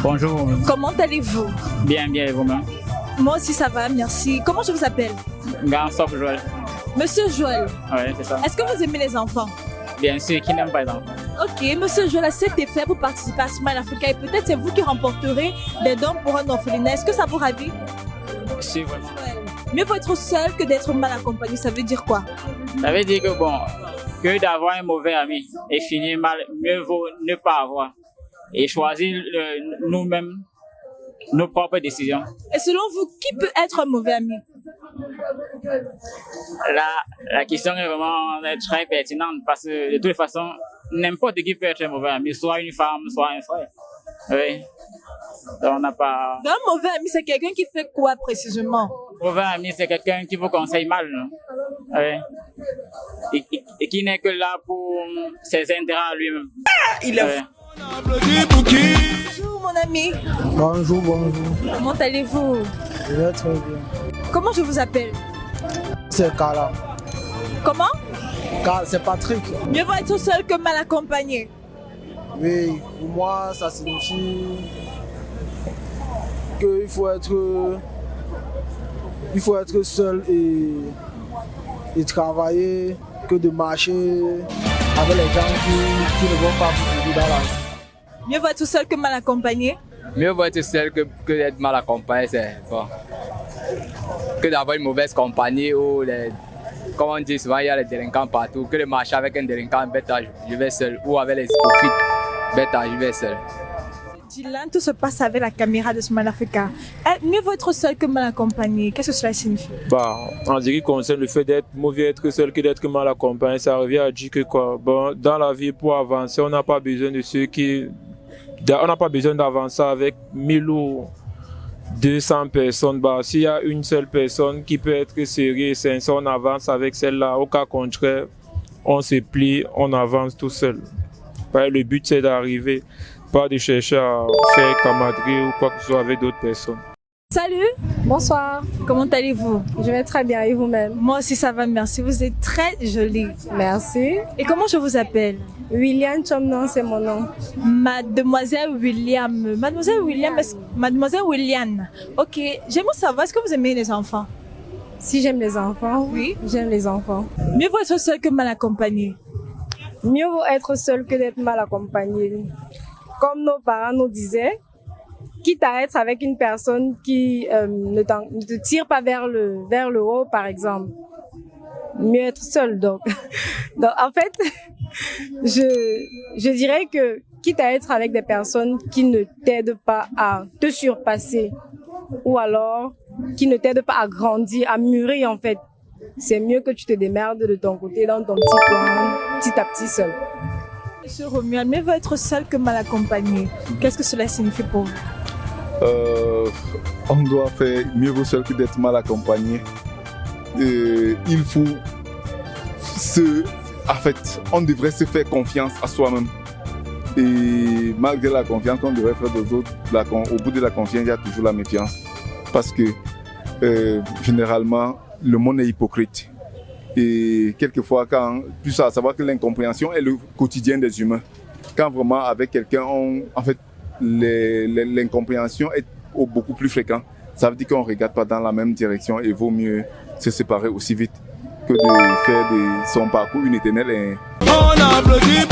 Bonjour. Comment allez-vous? Bien, bien, et vous-même? Moi aussi ça va, merci. Comment je vous appelle? Gansop Joël. Monsieur Joël, Oui, c'est ça. est-ce que vous aimez les enfants? Bien sûr, qui n'aime pas les enfants? Ok, Monsieur Joël, à cet effet, vous participez à Smile Africa et peut-être c'est vous qui remporterez des dons pour un orphelinat. Est-ce que ça vous ravit? Si, vraiment. Mieux vaut être seul que d'être mal accompagné, ça veut dire quoi? Ça veut dire que bon, que d'avoir un mauvais ami et finir mal, mieux vaut ne pas avoir. Et choisir nous-mêmes nos propres décisions. Et selon vous, qui peut être un mauvais ami? La question est vraiment très pertinente parce que de toute façon, n'importe qui peut être un mauvais ami, soit une femme, soit un frère. Oui. Donc, on n'a pas. Un mauvais ami, c'est quelqu'un qui fait quoi précisément? Un mauvais ami, c'est quelqu'un qui vous conseille mal. Non? Oui. Et qui n'est que là pour ses intérêts à lui-même. Il est Bonjour mon ami. Bonjour, bonjour. Comment allez-vous? Je vais très bien. Comment je vous appelle? C'est Kala. Comment? C'est Patrick. Mieux vaut être seul que mal accompagné. Oui, pour moi, ça signifie qu'il faut être seul et travailler que de marcher avec les gens qui ne vont pas vous aider dans la vie. Mieux vaut être seul que mal accompagné. Mieux vaut être seul que d'être mal accompagné, c'est bon. Que d'avoir une mauvaise compagnie ou comme on dit souvent, il y a les délinquants partout. Que de marcher avec un délinquant, bête, je vais seul. Ou avec les hypocrites, bête, je vais seul. Dylan, tout se passe avec la caméra de Smile Africa. Mieux vaut être seul que mal accompagné. Qu'est-ce que cela signifie? En ce qui concerne le fait d'être mauvais, être seul que d'être mal accompagné, ça revient à dire que quoi? Bon, dans la vie, pour avancer, on n'a pas besoin de ceux qui. On n'a pas besoin d'avancer avec 1000 ou 200 personnes. Bah, s'il y a une seule personne qui peut être sérieuse et sincère, on avance avec celle-là. Au cas contraire, on se plie, on avance tout seul. Le but, c'est d'arriver, pas de chercher à faire camaraderie ou quoi que ce soit avec d'autres personnes. Salut! Bonsoir, Comment allez-vous? je vais très bien et vous-même? Moi aussi ça va, merci. Vous êtes très jolie. Merci. Et comment je vous appelle? William Chomnon, c'est mon nom. Mademoiselle William. Mademoiselle William. Ok, j'aimerais savoir, est-ce que vous aimez les enfants? Si j'aime les enfants, Oui. j'aime les enfants. Mieux vaut être seul que mal accompagné. Mieux vaut être seul que d'être mal accompagné. Comme nos parents nous disaient, quitte à être avec une personne qui ne te tire pas vers le haut, par exemple. Mieux être seul, donc. Donc, en fait, je dirais que quitte à être avec des personnes qui ne t'aident pas à te surpasser ou alors qui ne t'aident pas à grandir, à mûrir, en fait, c'est mieux que tu te démerdes de ton côté dans ton petit coin, petit à petit seul. Monsieur Romuald, mieux vaut être seul que mal accompagné. Qu'est-ce que cela signifie pour vous? On doit faire mieux vaut seul que d'être mal accompagné. Il faut on devrait se faire confiance à soi-même. Et malgré la confiance qu'on devrait faire aux autres, au bout de la confiance, il y a toujours la méfiance. Parce que généralement, le monde est hypocrite. Et quelquefois, plus à savoir que l'incompréhension est le quotidien des humains. Quand vraiment avec quelqu'un, l'incompréhension est beaucoup plus fréquente, ça veut dire qu'on ne regarde pas dans la même direction et vaut mieux se séparer aussi vite que de faire de son parcours une éternelle. On applaudit.